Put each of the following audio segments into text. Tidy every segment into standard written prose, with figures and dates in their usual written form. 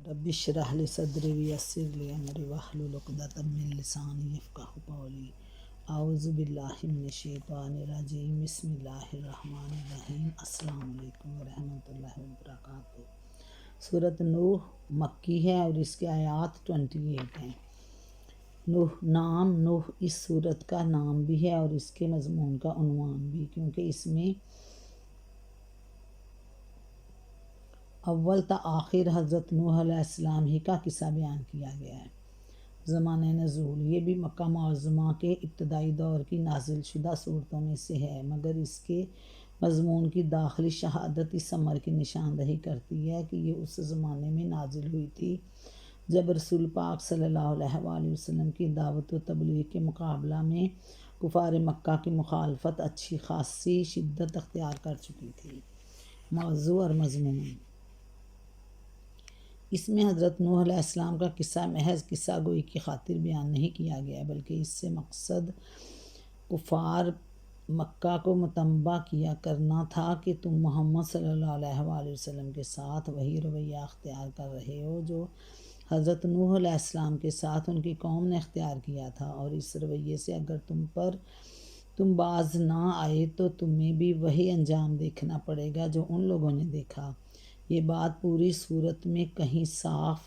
رب اشرح لی صدری ویسر لی امری واحلل عقدۃ من لسانی یفقہوا قولی اعوذ باللہ من الشیطان الرجیم بسم اللہ الرحمن الرحیم السلام علیکم ورحمۃ اللہ وبرکاتہ۔ سورۃ نوح مکی ہے اور اس کے آیات 28 ہیں۔ نوح اس سورت کا نام بھی ہے اور اس کے مضمون کا عنوان بھی، کیونکہ اس میں اول تا آخر حضرت نوح علیہ السلام ہی کا قصہ بیان کیا گیا ہے۔ زمانہ نزول یہ بھی مکہ معظمہ کے ابتدائی دور کی نازل شدہ صورتوں میں سے ہے، مگر اس کے مضمون کی داخلی شہادت اس امر کی نشاندہی کرتی ہے کہ یہ اس زمانے میں نازل ہوئی تھی جب رسول پاک صلی اللہ علیہ وآلہ وسلم کی دعوت و تبلیغ کے مقابلہ میں کفار مکہ کی مخالفت اچھی خاصی شدت اختیار کر چکی تھی۔ موضوع اور مضمون: اس میں حضرت نوح علیہ السلام کا قصہ محض قصہ گوئی کی خاطر بیان نہیں کیا گیا، بلکہ اس سے مقصد کفار مکہ کو متنبہ کیا کرنا تھا کہ تم محمد صلی اللہ علیہ وآلہ وسلم کے ساتھ وہی رویہ اختیار کر رہے ہو جو حضرت نوح علیہ السلام کے ساتھ ان کی قوم نے اختیار کیا تھا، اور اس رویے سے اگر تم باز نہ آئے تو تمہیں بھی وہی انجام دیکھنا پڑے گا جو ان لوگوں نے دیکھا۔ یہ بات پوری صورت میں کہیں صاف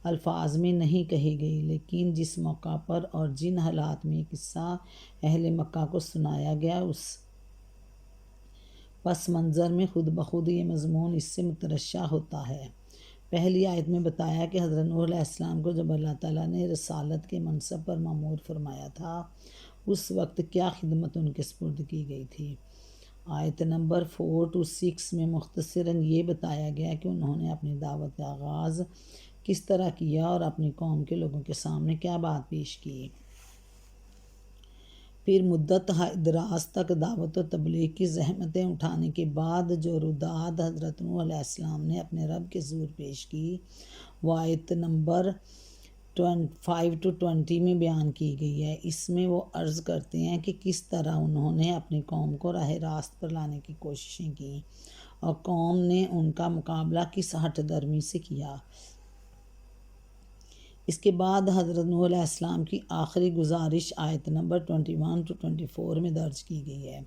الفاظ میں نہیں کہی گئی، لیکن جس موقع پر اور جن حالات میں یہ قصہ اہل مکہ کو سنایا گیا اس پس منظر میں خود بخود یہ مضمون اس سے مترشح ہوتا ہے۔ پہلی آیت میں بتایا کہ حضرت نوح علیہ السلام کو جب اللہ تعالیٰ نے رسالت کے منصب پر مأمور فرمایا تھا اس وقت کیا خدمت ان کے سپرد کی گئی تھی۔ آیت نمبر 4 سے 6 میں مختصراً یہ بتایا گیا کہ انہوں نے اپنی دعوت کا آغاز کس طرح کیا اور اپنی قوم کے لوگوں کے سامنے کیا بات پیش کی۔ پھر مدت دراز تک دعوت و تبلیغ کی زحمتیں اٹھانے کے بعد جو رداد حضرت نوح علیہ السلام نے اپنے رب کے حضور پیش کی وہ آیت نمبر 5 سے 20 میں بیان کی گئی ہے۔ اس میں وہ عرض کرتے ہیں کہ کس طرح انہوں نے اپنی قوم کو راہ راست پر لانے کی کوششیں کیں اور قوم نے ان کا مقابلہ کس ہٹ درمی سے کیا۔ اس کے بعد حضرت نوح علیہ السلام کی آخری گزارش آیت نمبر 21 سے 24 میں درج کی گئی ہے،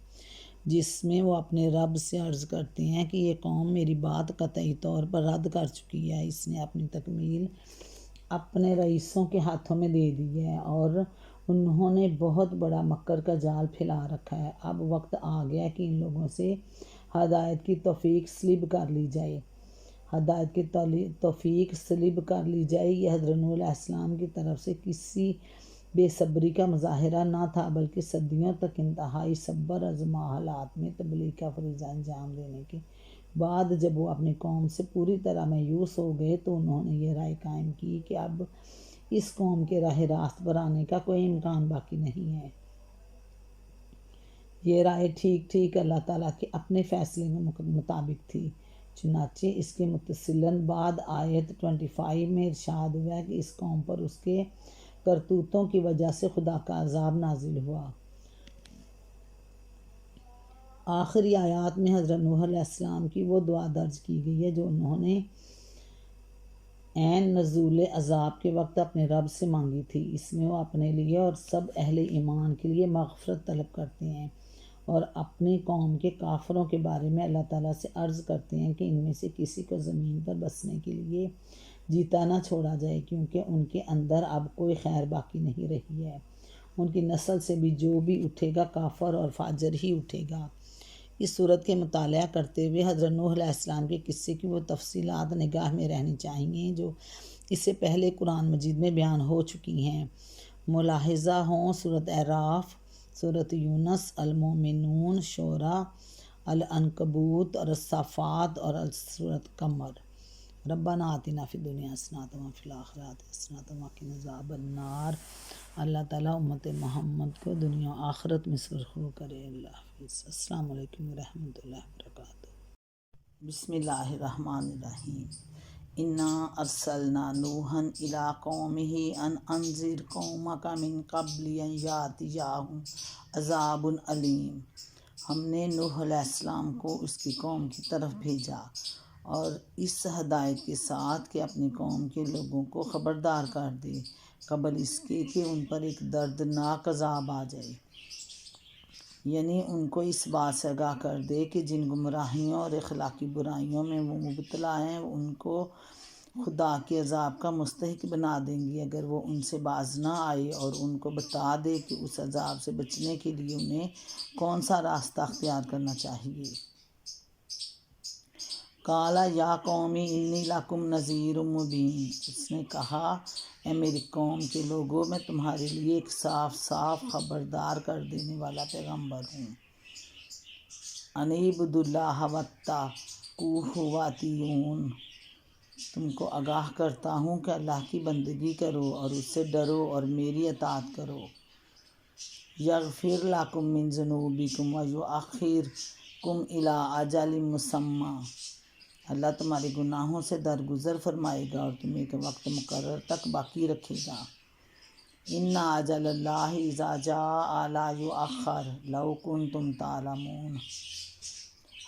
جس میں وہ اپنے رب سے عرض کرتے ہیں کہ یہ قوم میری بات قطعی طور پر رد کر چکی ہے، اس نے اپنی تکمیل اپنے رئیسوں کے ہاتھوں میں دے دی ہے اور انہوں نے بہت بڑا مکر کا جال پھیلا رکھا ہے۔ اب وقت آ گیا کہ ان لوگوں سے ہدایت کی توفیق سلب کر لی جائے۔ یہ حضرت نوح علیہ السلام کی طرف سے کسی بے صبری کا مظاہرہ نہ تھا، بلکہ صدیوں تک انتہائی صبر آزما حالات میں تبلیغ کا فریضہ انجام دینے کے بعد جب وہ اپنی قوم سے پوری طرح مایوس ہو گئے تو انہوں نے یہ رائے قائم کی کہ اب اس قوم کے راہ راست پر آنے کا کوئی امکان باقی نہیں ہے۔ یہ رائے ٹھیک اللہ تعالیٰ کے اپنے فیصلے کے مطابق تھی، چنانچہ اس کے متصلاً بعد آیت 25 میں ارشاد ہوا کہ اس قوم پر اس کے کرتوتوں کی وجہ سے خدا کا عذاب نازل ہوا۔ آخری آیات میں حضرت نوح علیہ السلام کی وہ دعا درج کی گئی ہے جو انہوں نے عین نزول عذاب کے وقت اپنے رب سے مانگی تھی۔ اس میں وہ اپنے لیے اور سب اہل ایمان کے لیے مغفرت طلب کرتے ہیں اور اپنی قوم کے کافروں کے بارے میں اللہ تعالیٰ سے عرض کرتے ہیں کہ ان میں سے کسی کو زمین پر بسنے کے لیے جیتا نہ چھوڑا جائے، کیونکہ ان کے اندر اب کوئی خیر باقی نہیں رہی ہے۔ ان کی نسل سے بھی جو بھی اٹھے گا کافر اور فاجر ہی اٹھے گا۔ اس صورت کے مطالعہ کرتے ہوئے حضرت نوح علیہ السلام کے قصے کی وہ تفصیلات نگاہ میں رہنی چاہیے جو اس سے پہلے قرآن مجید میں بیان ہو چکی ہیں، ملاحظہ ہوں سورۃ اعراف، سورۃ یونس، المومنون، شعراء، العنکبوت اور الصافات اور سورۃ قمر۔ ربنا آتنا فی الدنیا حسنۃ وفی الآخرۃ حسنۃ وقنا عذاب النار۔ اللہ تعالیٰ امت محمد کو دنیا و آخرت میں سرخرو کرے۔ اللہ حافظ۔ السلام علیکم ورحمۃ اللہ وبرکاتہ۔ بسم اللہ الرحمن الرحیم۔ انا ارسلنا نوحا الی قومہ ان انذر قومک من قبل ان یاتیہم عذاب علیم۔ ہم نے نوح علیہ السلام کو اس کی قوم کی طرف بھیجا اور اس ہدایت کے ساتھ کہ اپنی قوم کے لوگوں کو خبردار کر دے قبل اس کے کہ ان پر ایک دردناک عذاب آ جائے، یعنی ان کو اس بات سے آگاہ کر دے کہ جن گمراہیوں اور اخلاقی برائیوں میں وہ مبتلا ہیں ان کو خدا کے عذاب کا مستحق بنا دیں گی اگر وہ ان سے باز نہ آئے، اور ان کو بتا دے کہ اس عذاب سے بچنے کے لیے انہیں کون سا راستہ اختیار کرنا چاہیے۔ قال یا قومی انی لکم نذیر مبین، اس نے کہا اے میری قوم کے لوگوں، میں تمہارے لیے ایک صاف صاف خبردار کر دینے والا پیغمبر ہوں۔ ان اعبدوا اللہ واتقوہ واطیعون، تم کو آگاہ کرتا ہوں کہ اللہ کی بندگی کرو اور اس سے ڈرو اور میری اطاعت کرو۔ یغفر لکم من ذنوبکم ویؤخرکم الی اجل مسمى، اللہ تمہارے گناہوں سے درگزر فرمائے گا اور تمہیں ایک وقت مقرر تک باقی رکھے گا۔ ان اجل اللہ اذا جاء لا یؤخر لو کنتم تعلمون،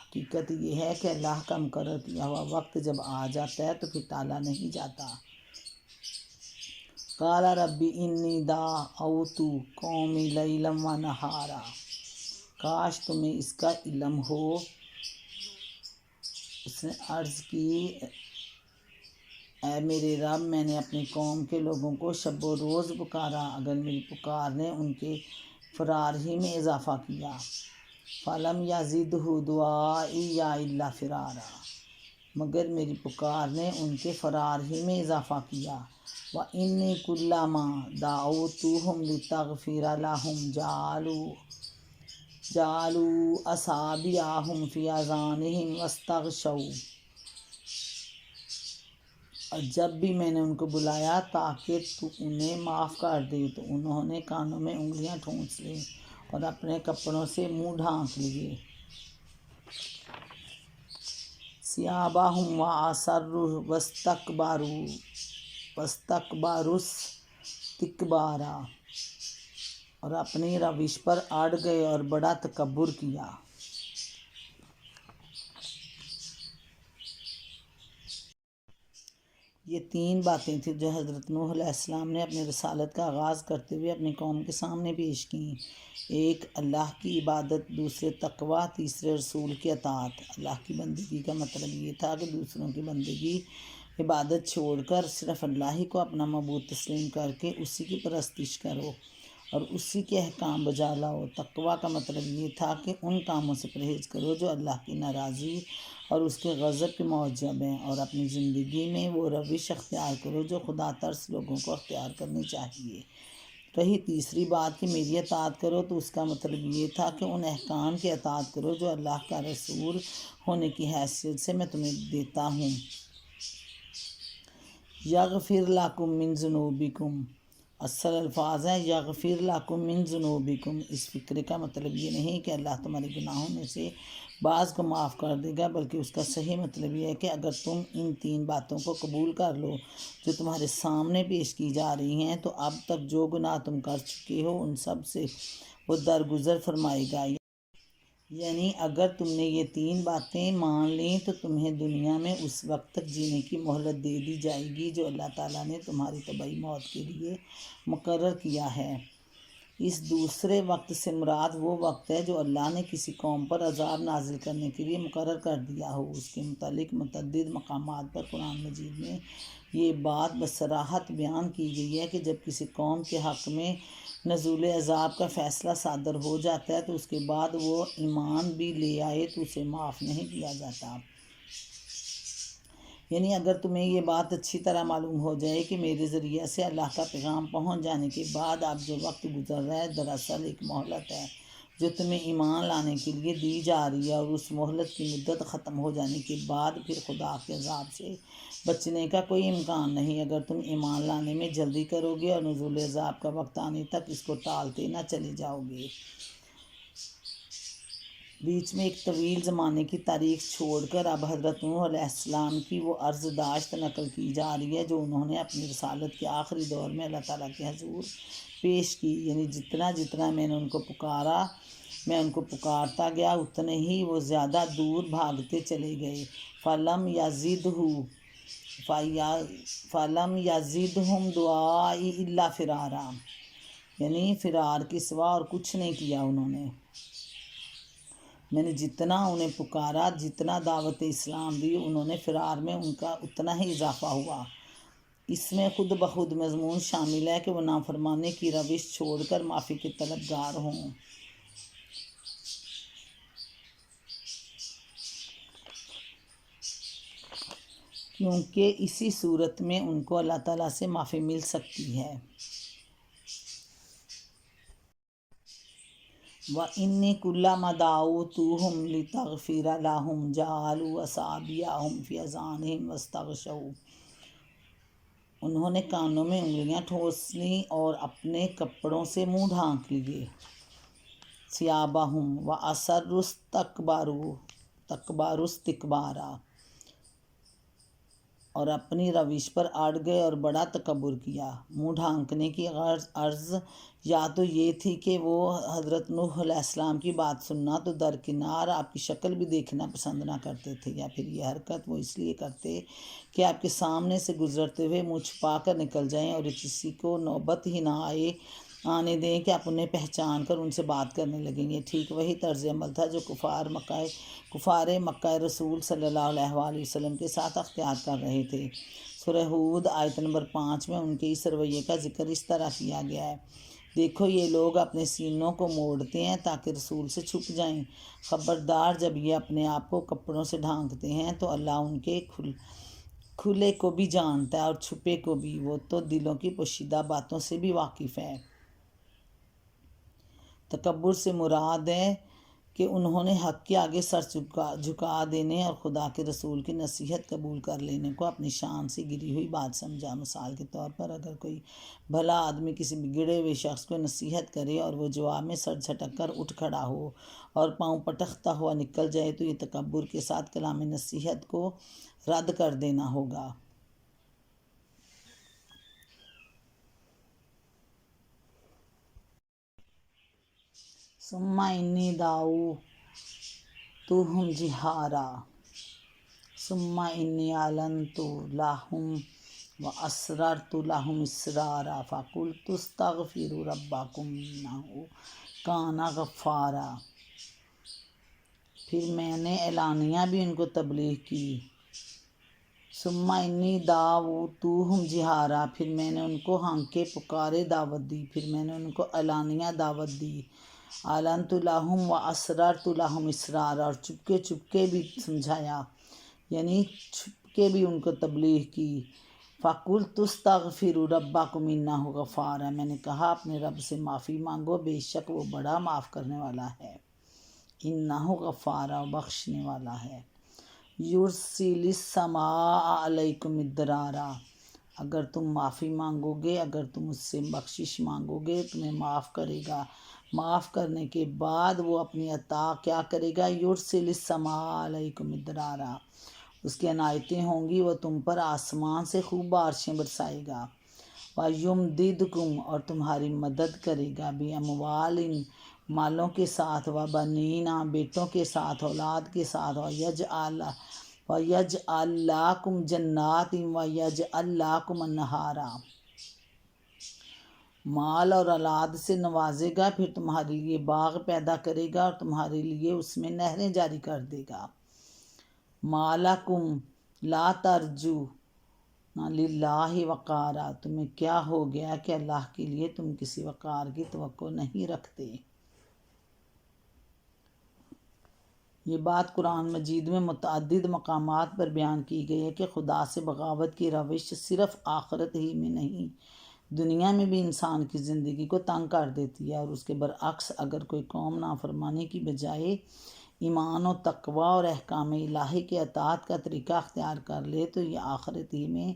حقیقت یہ ہے کہ اللہ کا مقرر کیا ہوا وقت جب آ جاتا ہے تو پھر ٹالا نہیں جاتا۔ قال رب انی دعوت قومی لیلا ونہارا، کاش تمہیں اس کا علم ہو۔ اس نے عرض کی اے میرے رب، میں نے اپنی قوم کے لوگوں کو شب و روز پکارا، اگر میری پکار نے ان کے فرار ہی میں اضافہ کیا۔ فلم یزدہ دعائی الا فرارا، مگر میری پکار نے ان کے فرار ہی میں اضافہ کیا۔ وانی کلما دعوتہم لتغفر لہم جعلوا اصابعہم فی آذانہم واستغشوا، اور جب بھی میں نے ان کو بلایا تاکہ تو انہیں معاف کر دے تو انہوں نے کانوں میں انگلیاں ٹھونس لیں اور اپنے کپڑوں سے منہ ڈھانک لیے۔ ثیابہم واصروا واستکبروا استکبارا، اور اپنی روش پر اڑ گئے اور بڑا تکبر کیا۔ یہ تین باتیں تھیں جو حضرت نوح علیہ السلام نے اپنی رسالت کا آغاز کرتے ہوئے اپنی قوم کے سامنے پیش کیں۔ ایک، اللہ کی عبادت، دوسرے تقویٰ، تیسرے رسول کی اطاعت۔ اللہ کی بندگی کا مطلب یہ تھا کہ دوسروں کی بندگی عبادت چھوڑ کر صرف اللہ ہی کو اپنا معبود تسلیم کر کے اسی کی پرستش کرو اور اسی کے احکام بجا لاؤ۔ تقویٰ کا مطلب یہ تھا کہ ان کاموں سے پرہیز کرو جو اللہ کی ناراضی اور اس کے غضب کے موجب ہیں، اور اپنی زندگی میں وہ روش اختیار کرو جو خدا ترس لوگوں کو اختیار کرنی چاہیے۔ کہی تیسری بات کہ میری اطاعت کرو تو اس کا مطلب یہ تھا کہ ان احکام کی اطاعت کرو جو اللہ کا رسول ہونے کی حیثیت سے میں تمہیں دیتا ہوں۔ یغفر لکم من ذنوبکم، اصل الفاظ ہیں یغفر لکم من ذنوبکم۔ اس فقرے کا مطلب یہ نہیں کہ اللہ تمہارے گناہوں میں سے بعض کو معاف کر دے گا، بلکہ اس کا صحیح مطلب یہ ہے کہ اگر تم ان تین باتوں کو قبول کر لو جو تمہارے سامنے پیش کی جا رہی ہیں تو اب تک جو گناہ تم کر چکے ہو ان سب سے وہ درگزر فرمائے گا۔ یعنی اگر تم نے یہ تین باتیں مان لیں تو تمہیں دنیا میں اس وقت تک جینے کی مہلت دے دی جائے گی جو اللہ تعالیٰ نے تمہاری طبعی موت کے لیے مقرر کیا ہے۔ اس دوسرے وقت سے مراد وہ وقت ہے جو اللہ نے کسی قوم پر عذاب نازل کرنے کے لیے مقرر کر دیا ہو۔ اس کے متعلق متعدد مقامات پر قرآن مجید میں یہ بات بصراحت بیان کی گئی ہے کہ جب کسی قوم کے حق میں نزول عذاب کا فیصلہ صادر ہو جاتا ہے تو اس کے بعد وہ ایمان بھی لے آئے تو اسے معاف نہیں کیا جاتا۔ یعنی اگر تمہیں یہ بات اچھی طرح معلوم ہو جائے کہ میرے ذریعہ سے اللہ کا پیغام پہنچ جانے کے بعد اب جو وقت گزر رہا ہے دراصل ایک مہلت ہے جو تمہیں ایمان لانے کے لیے دی جا رہی ہے، اور اس مہلت کی مدت ختم ہو جانے کے بعد پھر خدا کے عذاب سے بچنے کا کوئی امکان نہیں اگر تم ایمان لانے میں جلدی کرو گے اور نزول عذاب کا وقت آنے تک اس کو ٹالتے نہ چلے جاؤ گے۔ بیچ میں ایک طویل زمانے کی تاریخ چھوڑ کر اب حضرت نوح علیہ السلام کی وہ عرض داشت نقل کی جا رہی ہے جو انہوں نے اپنی رسالت کے آخری دور میں اللہ تعالیٰ کے حضور پیش کی۔ یعنی جتنا جتنا میں نے ان کو پکارا میں ان کو پکارتا گیا، اتنے ہی وہ زیادہ دور بھاگتے چلے گئے۔ فَلَمْ يَزِدْهُمْ دُعَائِي إِلَّا فِرَارًا، یعنی فرار کے سوا اور کچھ نہیں کیا انہوں نے۔ میں نے جتنا انہیں پکارا، جتنا دعوت اسلام دی، انہوں نے فرار میں ان کا اتنا ہی اضافہ ہوا۔ اس میں خود بخود مضمون شامل ہے کہ وہ نافرمانی کی روش چھوڑ کر معافی کے طلبگار ہوں۔ کیونکہ اسی صورت میں ان کو اللہ تعالیٰ سے معافی مل سکتی ہے۔ وَإِنِّي كُلَّمَا دَعَوْتُهُمْ لِتَغْفِرَ لَهُمْ جَعَلُوا أَصَابِعَهُمْ فِي آذَانِهِمْ وَاسْتَغْشَوْا، انہوں نے کانوں میں انگلیاں ٹھوس لیں اور اپنے کپڑوں سے منہ ڈھانک لیے۔ ثِيَابَهُمْ وَأَصَرُّوا اسْتِكْبَارًا، اور اپنی روش پر اڑ گئے اور بڑا تکبر کیا۔ منہ ڈھانکنے کی غرض یا تو یہ تھی کہ وہ حضرت نوح علیہ السلام کی بات سننا تو درکنار آپ کی شکل بھی دیکھنا پسند نہ کرتے تھے، یا پھر یہ حرکت وہ اس لیے کرتے کہ آپ کے سامنے سے گزرتے ہوئے منہ چھپا کر نکل جائیں اور کسی کو نوبت ہی نہ آنے دیں کہ آپ انہیں پہچان کر ان سے بات کرنے لگیں گے۔ ٹھیک وہی طرز عمل تھا جو کفار مکہ رسول صلی اللہ علیہ وآلہ وسلم کے ساتھ اختیار کر رہے تھے۔ سورہ ہود آیت نمبر 5 میں ان کے اس رویے کا ذکر اس طرح کیا گیا ہے: دیکھو یہ لوگ اپنے سینوں کو موڑتے ہیں تاکہ رسول سے چھپ جائیں، خبردار جب یہ اپنے آپ کو کپڑوں سے ڈھانکتے ہیں تو اللہ ان کے کھلے کو بھی جانتا ہے اور چھپے کو بھی، وہ تو دلوں کی پوشیدہ باتوں سے بھی واقف ہے۔ تکبر سے مراد ہے کہ انہوں نے حق کے آگے سر جھکا دینے اور خدا کے رسول کی نصیحت قبول کر لینے کو اپنی شان سے گری ہوئی بات سمجھا۔ مثال کے طور پر اگر کوئی بھلا آدمی کسی بگڑے ہوئے شخص کو نصیحت کرے اور وہ جواب میں سر جھٹک کر اٹھ کھڑا ہو اور پاؤں پٹکتا ہوا نکل جائے تو یہ تکبر کے ساتھ کلام نصیحت کو رد کر دینا ہوگا۔ ثم انی دعوتهم جہارا ثم انی اعلنت لهم واسررت لهم اسرارا فقلت استغفروا ربکم انہ کان غفارا، پھر میں نے اعلانیہ بھی ان کو تبلیغ کی۔ ثم انی دعوتهم جہارا، پھر میں نے ان کو ہانکے پکارے دعوت دی، پھر میں نے ان کو اعلانیہ دعوت دی۔ اعلنت لهم واسررت لهم اسرارا، اور چپکے بھی سمجھایا، یعنی چھپ کے بھی ان کو تبلیغ کی۔ فقلت استغفروا ربکم انہ غفارا، میں نے کہا اپنے رب سے معافی مانگو، بے شک وہ بڑا معاف کرنے والا ہے، انہ غفارا، بخشنے والا ہے۔ یرسل السماء علیکم مدرارا، اگر تم معافی مانگو گے، اگر تم اس سے بخشش مانگو گے تمہیں معاف کرے گا، معاف کرنے کے بعد وہ اپنی عطا کیا کرے گا؟ یرسل السماء علیکم مدرارا، اس کی عنایتیں ہوں گی، وہ تم پر آسمان سے خوب بارشیں برسائے گا۔ وَيُمْدِدْكُمْ، اور تمہاری مدد کرے گا، بِأَمْوَالٍ، مالوں کے ساتھ، وَبَنِينَ، بیٹوں کے ساتھ، اولاد کے ساتھ، وَيَجْعَلْ لَكُمْ جَنَّاتٍ وَيَجْعَلْ لَكُمْ أَنْهَارًا، مال اور اولاد سے نوازے گا، پھر تمہارے لیے باغ پیدا کرے گا اور تمہارے لیے اس میں نہریں جاری کر دے گا۔ مَا لَكُمْ لَا تَرْجُونَ لِلَّهِ وَقَارًا، تمہیں کیا ہو گیا کہ اللہ کے لیے تم کسی وقار کی توقع نہیں رکھتے۔ یہ بات قرآن مجید میں متعدد مقامات پر بیان کی گئی ہے کہ خدا سے بغاوت کی روش صرف آخرت ہی میں نہیں، دنیا میں بھی انسان کی زندگی کو تنگ کر دیتی ہے، اور اس کے برعکس اگر کوئی قوم نافرمانی کی بجائے ایمان و تقوی اور احکام الہی کے اطاعت کا طریقہ اختیار کر لے تو یہ آخرت ہی میں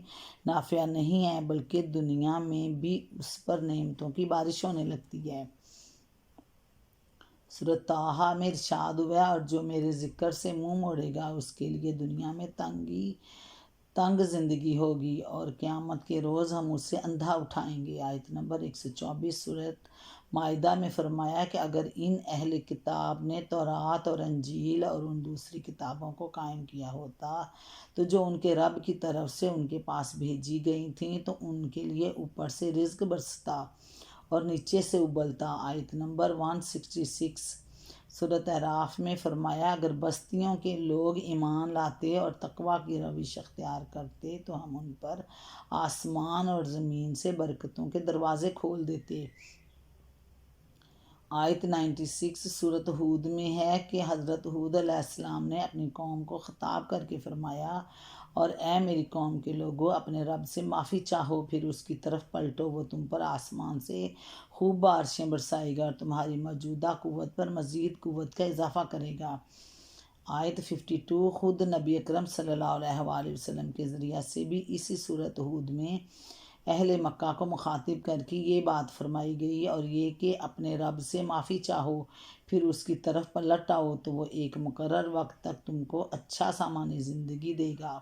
نافع نہیں ہے بلکہ دنیا میں بھی اس پر نعمتوں کی بارش ہونے لگتی ہے۔ سورۃ طٰہٰ میں ارشاد ہوا، اور جو میرے ذکر سے منہ موڑے گا اس کے لیے دنیا میں تنگ زندگی ہوگی، اور قیامت کے روز ہم اسے اندھا اٹھائیں گے۔ آیت نمبر 124 سورۃ مائدہ میں فرمایا کہ اگر ان اہل کتاب نے تورات اور انجیل اور ان دوسری کتابوں کو قائم کیا ہوتا تو جو ان کے رب کی طرف سے ان کے پاس بھیجی گئی تھیں تو ان کے لیے اوپر سے رزق برستا اور نیچے سے ابلتا۔ آیت نمبر 166 سورۃ اعراف میں فرمایا اگر بستیوں کے لوگ ایمان لاتے اور تقوی کی روش اختیار کرتے تو ہم ان پر آسمان اور زمین سے برکتوں کے دروازے کھول دیتے۔ آیت 96 سورۃ ہود میں ہے کہ حضرت ہود علیہ السلام نے اپنی قوم کو خطاب کر کے فرمایا اور اے میری قوم کے لوگو اپنے رب سے معافی چاہو پھر اس کی طرف پلٹو، وہ تم پر آسمان سے خوب بارشیں برسائے گا اور تمہاری موجودہ قوت پر مزید قوت کا اضافہ کرے گا۔ آیت 52 خود نبی اکرم صلی اللہ علیہ وآلہ وسلم کے ذریعہ سے بھی اسی سورۃ ہود میں اہل مکہ کو مخاطب کر کے یہ بات فرمائی گئی اور یہ کہ اپنے رب سے معافی چاہو پھر اس کی طرف پلٹ آؤ تو وہ ایک مقرر وقت تک تم کو اچھا سامان زندگی دے گا۔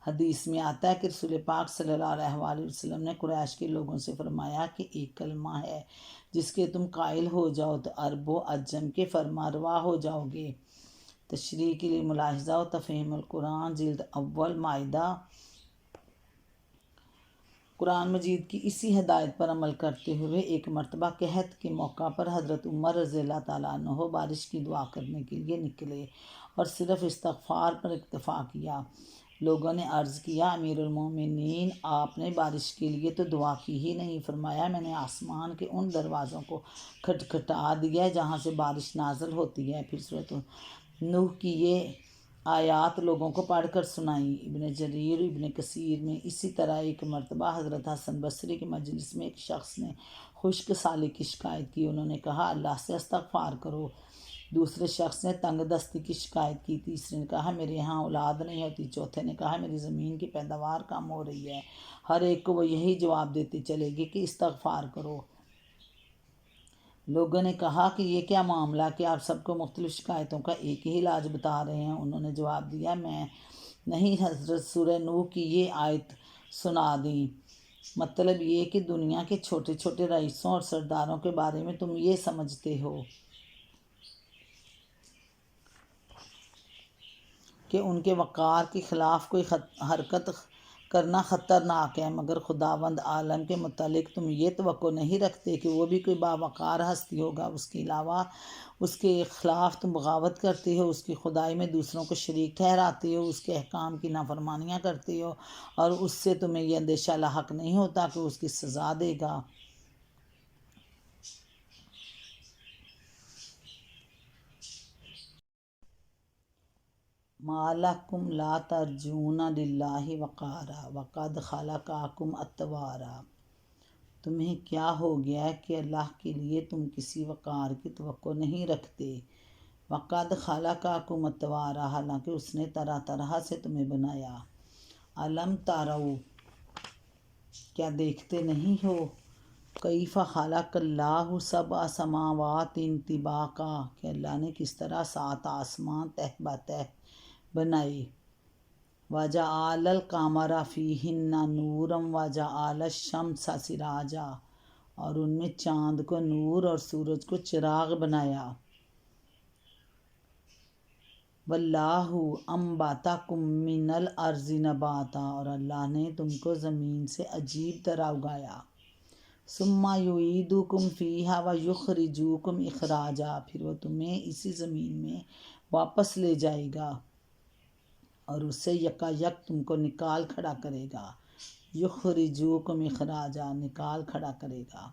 حدیث میں آتا ہے کہ رسول پاک صلی اللہ علیہ وآلہ وسلم نے قریش کے لوگوں سے فرمایا کہ ایک کلمہ ہے جس کے تم قائل ہو جاؤ تو عرب و عجم کے فرما روا ہو جاؤ گے۔ تشریح کے لیے ملاحظہ و تفہیم القرآن جلد اول مائدہ۔ قرآن مجید کی اسی ہدایت پر عمل کرتے ہوئے ایک مرتبہ قحط کے موقع پر حضرت عمر رضی اللہ تعالیٰ عنہ بارش کی دعا کرنے کے لیے نکلے اور صرف استغفار پر اکتفا کیا۔ لوگوں نے عرض کیا امیر المومنین آپ نے بارش کے لیے تو دعا کی ہی نہیں۔ فرمایا میں نے آسمان کے ان دروازوں کو کھٹکھٹا دیا جہاں سے بارش نازل ہوتی ہے۔ پھر سورۃ نوح کی یہ آیات لوگوں کو پڑھ کر سنائی۔ ابن جریر ابن کثیر میں اسی طرح ایک مرتبہ حضرت حسن بصری کے مجلس میں ایک شخص نے خشک سالی کی شکایت کی۔ انہوں نے کہا اللہ سے استغفار کرو۔ دوسرے شخص نے تنگ دستی کی شکایت کی۔ تیسرے نے کہا میرے یہاں اولاد نہیں ہوتی۔ چوتھے نے کہا میری زمین کی پیداوار کم ہو رہی ہے۔ ہر ایک کو وہ یہی جواب دیتے چلے گئے کہ استغفار کرو۔ لوگوں نے کہا کہ یہ کیا معاملہ کہ آپ سب کو مختلف شکایتوں کا ایک ہی علاج بتا رہے ہیں؟ انہوں نے جواب دیا میں نہیں حضرت سورہ نوح کی یہ آیت سنا دیں۔ مطلب یہ کہ دنیا کے چھوٹے چھوٹے رئیسوں اور سرداروں کے بارے میں تم یہ سمجھتے ہو کہ ان کے وقار کے خلاف کوئی حرکت کرنا خطرناک ہے، مگر خداوند عالم کے متعلق تم یہ توقع نہیں رکھتے کہ وہ بھی کوئی باوقار ہستی ہوگا۔ اس کے علاوہ اس کے خلاف تم بغاوت کرتے ہو، اس کی خدائی میں دوسروں کو شریک ٹھہراتے ہو، اس کے احکام کی نافرمانیاں کرتے ہو اور اس سے تمہیں یہ اندیشہ لاحق نہیں ہوتا کہ اس کی سزا دے گا۔ مَا لَکُمْ لَا تَرْجُونَ لِلَّهِ وَقَارًا وَقَدْ خَلَقَکُمْ اطوارا۔ تمہیں کیا ہو گیا کہ اللہ کے لیے تم کسی وقار کی توقع نہیں رکھتے۔ وَقَدْ خَلَقَکُمْ اطوارا حالانکہ اس نے طرح طرح سے تمہیں بنایا۔ الم تروا کیا دیکھتے نہیں ہو کیف خلق اللہ سبع سماوات طباقا کہ اللہ نے کس طرح 7 آسمان تہ بتہ بنائے۔ وَجَعَلَ الْقَمَرَ فِيهِنَّ نُورًا وَجَعَلَ الشَّمْسَ سِرَاجًا اور ان میں چاند کو نور اور سورج کو چراغ بنایا۔ وَاللَّهُ أَنبَتَکُم مِّنَ الْأَرْضِ نَبَاتًا اور اللہ نے تم کو زمین سے عجیب طرح اگایا۔ ثُمَّ يُعِیدُکُم فِیہا وَیُخْرِجُکُم اخراجا پھر وہ تمہیں اسی زمین میں واپس لے جائے گا اور اس سے یکا یک تم کو نکال کھڑا کرے گا۔ یخرجوکم اخراجا نکال کھڑا کرے گا۔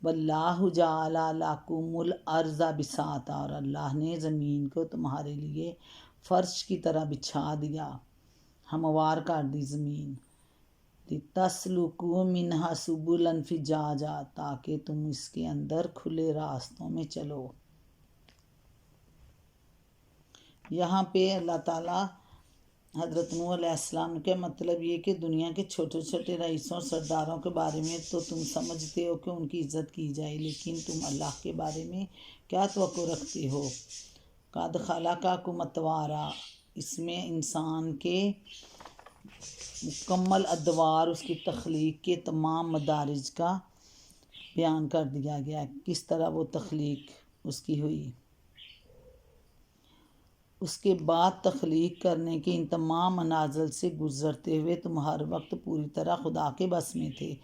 واللہ جعل لکم الارض بساطا اور اللہ نے زمین کو تمہارے لیے فرش کی طرح بچھا دیا، ہموار کر دی زمین۔ لتسلکوا منہا سبلا فجاجا تاکہ تم اس کے اندر کھلے راستوں میں چلو۔ یہاں پہ اللہ تعالیٰ حضرت نوح علیہ السلام کے مطلب یہ کہ دنیا کے چھوٹے چھوٹے رئیسوں اور سرداروں کے بارے میں تو تم سمجھتے ہو کہ ان کی عزت کی جائے، لیکن تم اللہ کے بارے میں کیا توقع رکھتے ہو؟ قد خلقکم اطوارا اس میں انسان کے مکمل ادوار، اس کی تخلیق کے تمام مدارج کا بیان کر دیا گیا کس طرح وہ تخلیق اس کی ہوئی۔ اس کے بعد تخلیق کرنے کے ان تمام منازل سے گزرتے ہوئے تم ہر وقت پوری طرح خدا کے بس میں تھے۔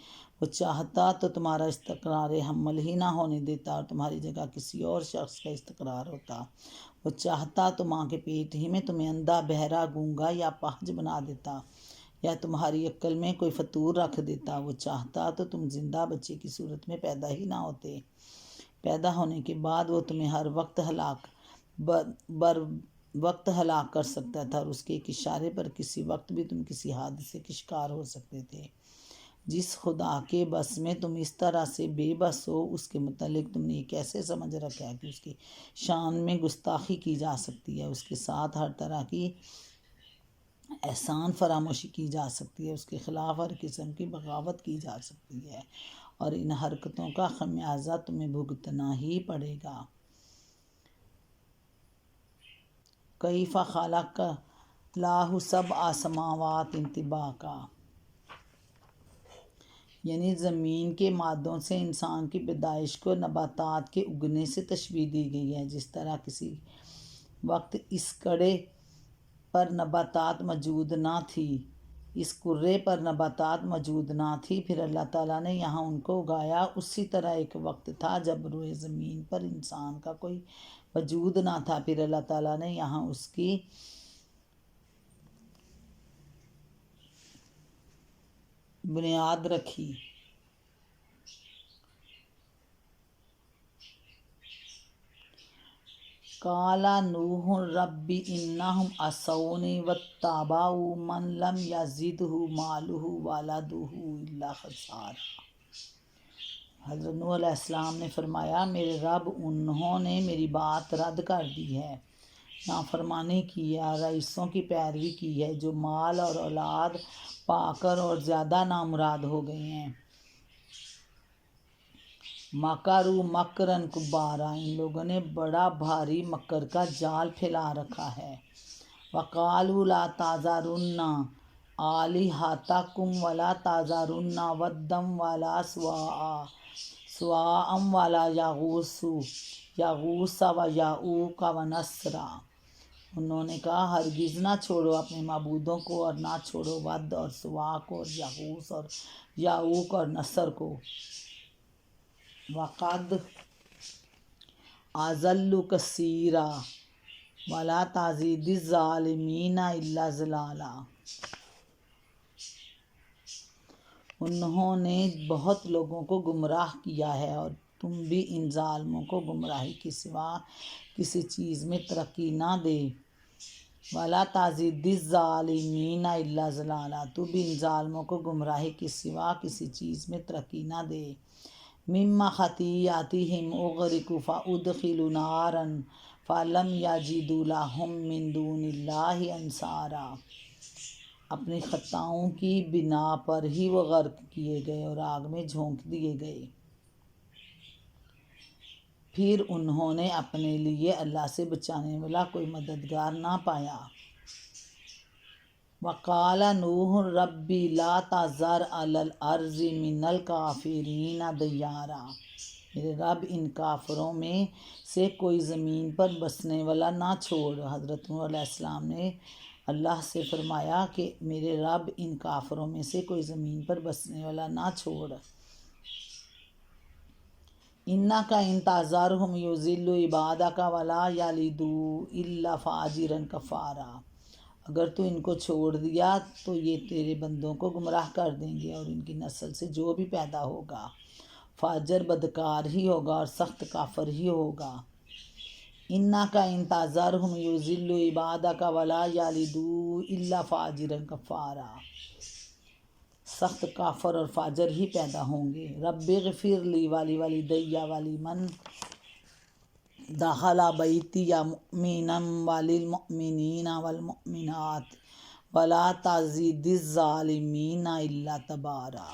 وہ چاہتا تو تمہارا استقرار حمل ہی نہ ہونے دیتا اور تمہاری جگہ کسی اور شخص کا استقرار ہوتا۔ وہ چاہتا تو ماں کے پیٹ ہی میں تمہیں اندھا، بہرا، گونگا یا اپاہج بنا دیتا، یا تمہاری عقل میں کوئی فطور رکھ دیتا۔ وہ چاہتا تو تم زندہ بچے کی صورت میں پیدا ہی نہ ہوتے۔ پیدا ہونے کے بعد وہ تمہیں ہر وقت بر وقت ہلاک کر سکتا تھا، اور اس کے ایک اشارے پر کسی وقت بھی تم کسی حادثے کے شکار ہو سکتے تھے۔ جس خدا کے بس میں تم اس طرح سے بے بس ہو، اس کے متعلق تم نے یہ کیسے سمجھ رکھا ہے کہ اس کی شان میں گستاخی کی جا سکتی ہے، اس کے ساتھ ہر طرح کی احسان فراموشی کی جا سکتی ہے، اس کے خلاف ہر قسم کی بغاوت کی جا سکتی ہے، اور ان حرکتوں کا خمیازہ تمہیں بھگتنا ہی پڑے گا۔ کیف خلق اللہ سبع سماوات طباقا، یعنی زمین کے مادوں سے انسان کی پیدائش کو نباتات کے اگنے سے تشبیہ دی گئی ہے۔ جس طرح کسی وقت اس کڑے پر نباتات موجود نہ تھی، اس کرے پر نباتات موجود نہ تھی، پھر اللہ تعالیٰ نے یہاں ان کو اگایا، اسی طرح ایک وقت تھا جب روئے زمین پر انسان کا کوئی وجود نہ تھا، پھر اللہ تعالیٰ نے یہاں اس کی بنیاد رکھی۔ قال نوح رب انہم عصونی واتبعوا من لم یزدہ مالہ ولدہ الا خسارا۔ حضرت نوح علیہ السلام نے فرمایا، میرے رب، انہوں نے میری بات رد کر دی ہے، نافرمانی کی ہے، رئیسوں کی پیروی کی ہے، جو مال اور اولاد پا کر اور زیادہ نامراد ہو گئے ہیں۔ مکروا مکرا کبارا، ان لوگوں نے بڑا بھاری مکر کا جال پھیلا رکھا ہے۔ وقالوا لا تذرن آلہتکم ولا تذرن ودا ولا سواعا ولا یغوث ویعوق ونسرا، انہوں نے کہا ہرگز نہ چھوڑو اپنے معبودوں کو، اور نہ چھوڑو ود اور سواع کو اور یغوث اور یعوق اور نصر کو۔ وقد اضلوا کثیرا ولا تزید الظالمین الا ضلالا، انہوں نے بہت لوگوں کو گمراہ کیا ہے، اور تم بھی ان ظالموں کو گمراہی کے سوا کسی چیز میں ترقی نہ دے۔ ولا تزید الظالمین الا ضلالا، تو بھی ان ظالموں کو گمراہی کے سوا کسی چیز میں ترقی نہ دے۔ مما خطیئاتہم اغرقوا فادخلوا نارا فلم یجدوا لہم من دون اللہ انصارا، اپنی خطاؤں کی بنا پر ہی وہ غرق کیے گئے اور آگ میں جھونک دیے گئے، پھر انہوں نے اپنے لیے اللہ سے بچانے والا کوئی مددگار نہ پایا۔ وقال نوح رب لا تذر علی الارض من الکافرین دیارا، میرے رب ان کافروں میں سے کوئی زمین پر بسنے والا نہ چھوڑ۔ حضرت نوح علیہ السلام نے اللہ سے فرمایا کہ میرے رب ان کافروں میں سے کوئی زمین پر بسنے والا نہ چھوڑ۔ انک ان تذرہم یضلوا عبادک ولا یلدوا الا فاجرا کفارا، اگر تو ان کو چھوڑ دیا تو یہ تیرے بندوں کو گمراہ کر دیں گے، اور ان کی نسل سے جو بھی پیدا ہوگا فاجر بدکار ہی ہوگا اور سخت کافر ہی ہوگا۔ انک ان تذرہم یضلوا عبادک ولا یلدوا الا فاجرا کفارا، سخت کافر اور فاجر ہی پیدا ہوں گے۔ رب اغفر لی ولوالدی ولمن دخل بیتی مؤمنا وللمؤمنین والمؤمنات ولا تزد الظالمین الا تبارا۔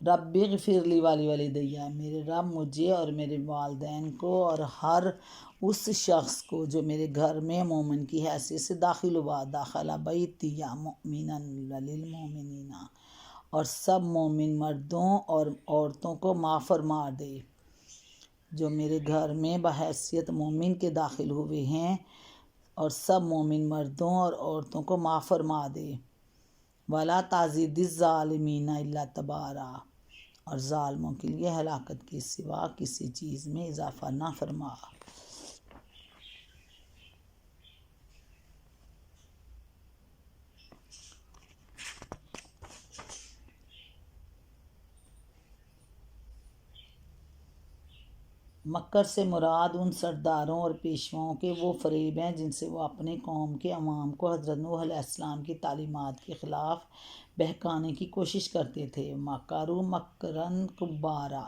رب اغفر لی ولوالدی، میرے رب مجھے اور میرے والدین کو اور ہر اس شخص کو جو میرے گھر میں مومن کی حیثیت سے داخل ہوا، داخلہ بیتی یا مؤمنا وللمؤمنین، اور سب مومن مردوں اور عورتوں کو معاف فرما دے جو میرے گھر میں بحیثیت مومن کے داخل ہوئے ہیں، اور سب مومن مردوں اور عورتوں کو معاف فرما دے۔ وَلَا تَزِدِ الظَّالِمِينَ إِلَّا تَبَارًا، اور ظالموں کے لیے ہلاکت کے سوا کسی چیز میں اضافہ نہ فرما۔ مکر سے مراد ان سرداروں اور پیشواؤں کے وہ فریب ہیں جن سے وہ اپنے قوم کے عوام کو حضرت نوح علیہ السلام کی تعلیمات کے خلاف بہکانے کی کوشش کرتے تھے۔ مکروا مکرا کبارا،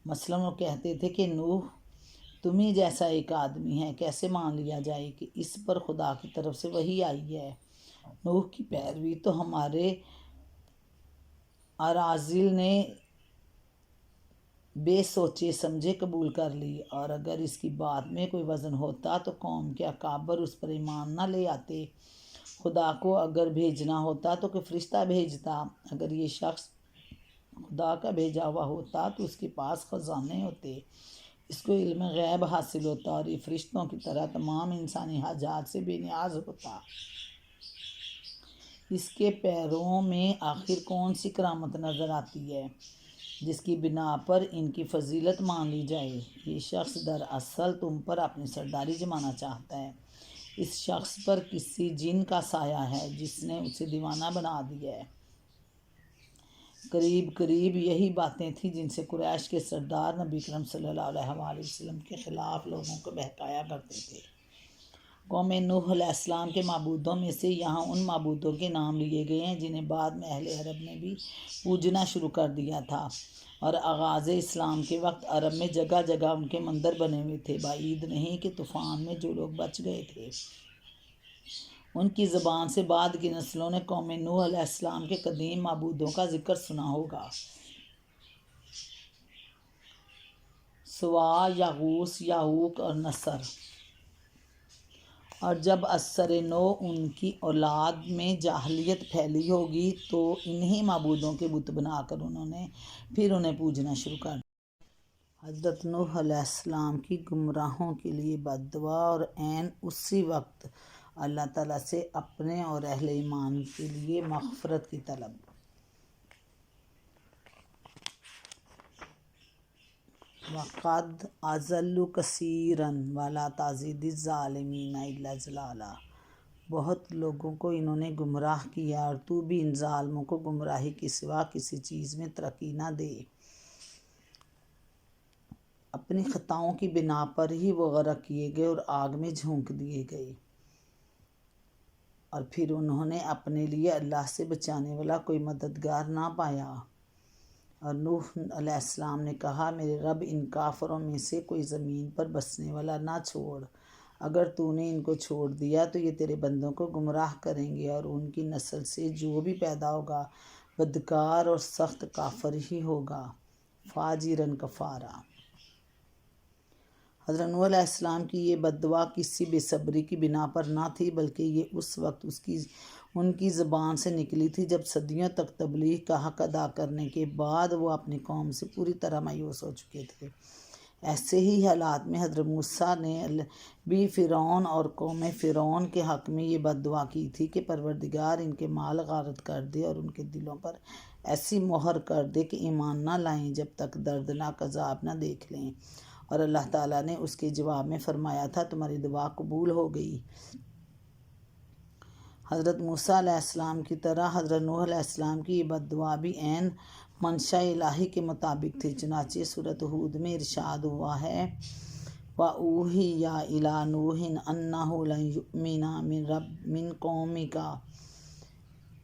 مثلاً وہ کہتے تھے کہ نوح تمہیں جیسا ایک آدمی ہے، کیسے مان لیا جائے کہ اس پر خدا کی طرف سے وحی آئی ہے۔ نوح کی پیروی تو ہمارے اراذل نے بے سوچے سمجھے قبول کر لی، اور اگر اس کی بات میں کوئی وزن ہوتا تو قوم کے اکابر اس پر ایمان نہ لے آتے۔ خدا کو اگر بھیجنا ہوتا تو کوئی فرشتہ بھیجتا، اگر یہ شخص خدا کا بھیجا ہوا ہوتا تو اس کے پاس خزانے ہوتے، اس کو علم غیب حاصل ہوتا، اور یہ فرشتوں کی طرح تمام انسانی حاجات سے بے نیاز ہوتا۔ اس کے پیروں میں آخر کون سی کرامت نظر آتی ہے جس کی بنا پر ان کی فضیلت مان لی جائے؟ یہ شخص دراصل تم پر اپنی سرداری جمانا چاہتا ہے۔ اس شخص پر کسی جن کا سایہ ہے جس نے اسے دیوانہ بنا دیا ہے۔ قریب یہی باتیں تھیں جن سے قریش کے سردار نبی کرم صلی اللہ علیہ وآلہ وسلم کے خلاف لوگوں کو بہکایا کرتے تھے۔ قوم نوح علیہ السلام کے معبودوں میں سے یہاں ان معبودوں کے نام لیے گئے ہیں جنہیں بعد میں اہل عرب نے بھی پوجنا شروع کر دیا تھا، اور آغاز اسلام کے وقت عرب میں جگہ جگہ ان کے مندر بنے ہوئے تھے۔ بعید نہیں کہ طوفان میں جو لوگ بچ گئے تھے ان کی زبان سے بعد کی نسلوں نے قوم نوح علیہ السلام کے قدیم معبودوں کا ذکر سنا ہوگا۔ سوا، یغوث، یعوق اور نصر۔ اور جب عصر نو ان کی اولاد میں جاہلیت پھیلی ہوگی تو انہی معبودوں کے بت بنا کر پھر انہیں پوجنا شروع کر دیا۔ حضرت نوح علیہ السلام کی گمراہوں کے لیے بد دعا، اور عین اسی وقت اللہ تعالیٰ سے اپنے اور اہل ایمان کے لیے مغفرت کی طلب۔ وَقَدْ أَضَلُّوا كَثِيرًا وَلَا تَزِدِ الظَّالِمِينَ إِلَّا ضَلَالًا، بہت لوگوں کو انہوں نے گمراہ کیا، اور تو بھی ان ظالموں کو گمراہی کے سوا کسی چیز میں ترقی نہ دے۔ اپنی خطاؤں کی بنا پر ہی وہ غرق کیے گئے اور آگ میں جھونک دیے گئے، اور پھر انہوں نے اپنے لیے اللہ سے بچانے والا کوئی مددگار نہ پایا۔ اور نوح علیہ السلام نے کہا، میرے رب ان کافروں میں سے کوئی زمین پر بسنے والا نہ چھوڑ، اگر تو نے ان کو چھوڑ دیا تو یہ تیرے بندوں کو گمراہ کریں گے، اور ان کی نسل سے جو بھی پیدا ہوگا بدکار اور سخت کافر ہی ہوگا۔ فاجرن کفارا۔ حضرت نوح علیہ السلام کی یہ بد دعا کسی بے صبری کی بنا پر نہ تھی، بلکہ یہ اس وقت ان کی زبان سے نکلی تھی جب صدیوں تک تبلیغ کا حق ادا کرنے کے بعد وہ اپنی قوم سے پوری طرح مایوس ہو چکے تھے۔ ایسے ہی حالات میں حضرت موسیٰ نے بھی فرعون اور قوم فرعون کے حق میں یہ بد دعا کی تھی کہ پروردگار ان کے مال غارت کر دے اور ان کے دلوں پر ایسی مہر کر دے کہ ایمان نہ لائیں جب تک دردناک عذاب نہ دیکھ لیں۔ اور اللہ تعالیٰ نے اس کے جواب میں فرمایا تھا، تمہاری دعا قبول ہو گئی۔ حضرت موسیٰ علیہ السلام کی طرح حضرت نوح علیہ السلام کی یہ بد دعا بھی عین منشا الہی کے مطابق تھی، چنانچہ سورۃ ہود میں ارشاد ہوا ہے، وَأُوحِیَ إِلَىٰ نُوحٍ أَنَّهُ لَن يُؤْمِنَ مِن قَوْمِكَ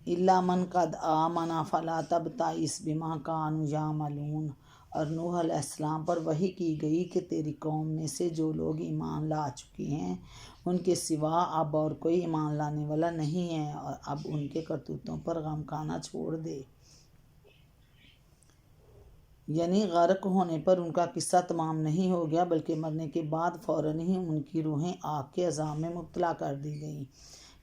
إِلَّا مَن قَدْ آمَنَ فَلَا تَبْتَئِسْ بِمَا كَانُوا يَعْمَلُونَ۔ اور نوح علیہ السلام پر وحی کی گئی کہ تیری قوم میں سے جو لوگ ایمان لا چکے ہیں ان کے سوا اب اور کوئی ایمان لانے والا نہیں ہے، اور اب ان کے کرتوتوں پر غم کھانا چھوڑ دے۔ یعنی غرق ہونے پر ان کا قصہ تمام نہیں ہو گیا، بلکہ مرنے کے بعد فوراً ہی ان کی روحیں آگ کے عذاب میں مبتلا کر دی گئیں۔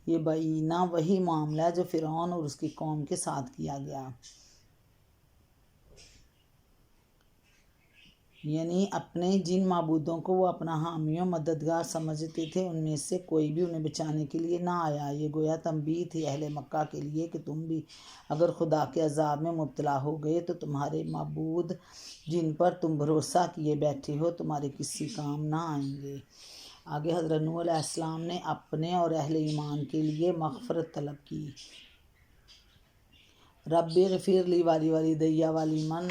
یہ بعینہ وہی معاملہ ہے جو فرعون اور اس کی قوم کے ساتھ کیا گیا، یعنی اپنے جن معبودوں کو وہ اپنا حامی و مددگار سمجھتے تھے ان میں سے کوئی بھی انہیں بچانے کے لیے نہ آیا۔ یہ گویا تنبیہ تھی اہل مکہ کے لیے کہ تم بھی اگر خدا کے عذاب میں مبتلا ہو گئے تو تمہارے معبود جن پر تم بھروسہ کیے بیٹھے ہو تمہارے کسی کام نہ آئیں گے۔ آگے حضرت نوح علیہ السلام نے اپنے اور اہل ایمان کے لیے مغفرت طلب کی۔ رب اغفر لی ولوالدی ولمن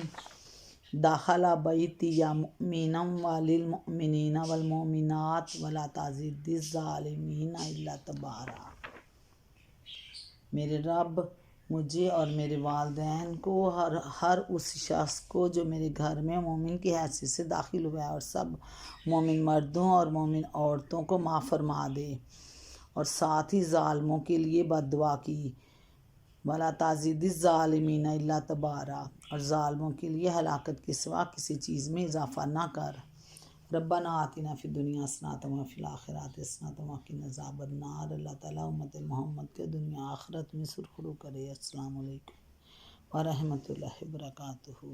دخل بیتی مؤمنا وللمؤمنین والمؤمنات ولا تزد الظالمین الا تبارا۔ میرے رب مجھے اور میرے والدین کو ہر اس شخص کو جو میرے گھر میں مومن کی حیثیت سے داخل ہوا ہے اور سب مومن مردوں اور مومن عورتوں کو معاف فرما دے، اور ساتھ ہی ظالموں کے لیے بد دعا کی، وَلَا تَزِدِ الظَّالِمِينَ إِلَّا تَبَارًا، اور ظالموں کے لیے ہلاکت کے سوا کسی چیز میں اضافہ نہ کر۔ ربنا آتنا فی الدنیا حسنۃ وفی الآخرۃ حسنۃ وقنا عذاب النار۔ اللہ تعالیٰ امت محمد کے دنیا آخرت میں سرخرو کرے۔ السلام علیکم ورحمۃ اللہ وبرکاتہ۔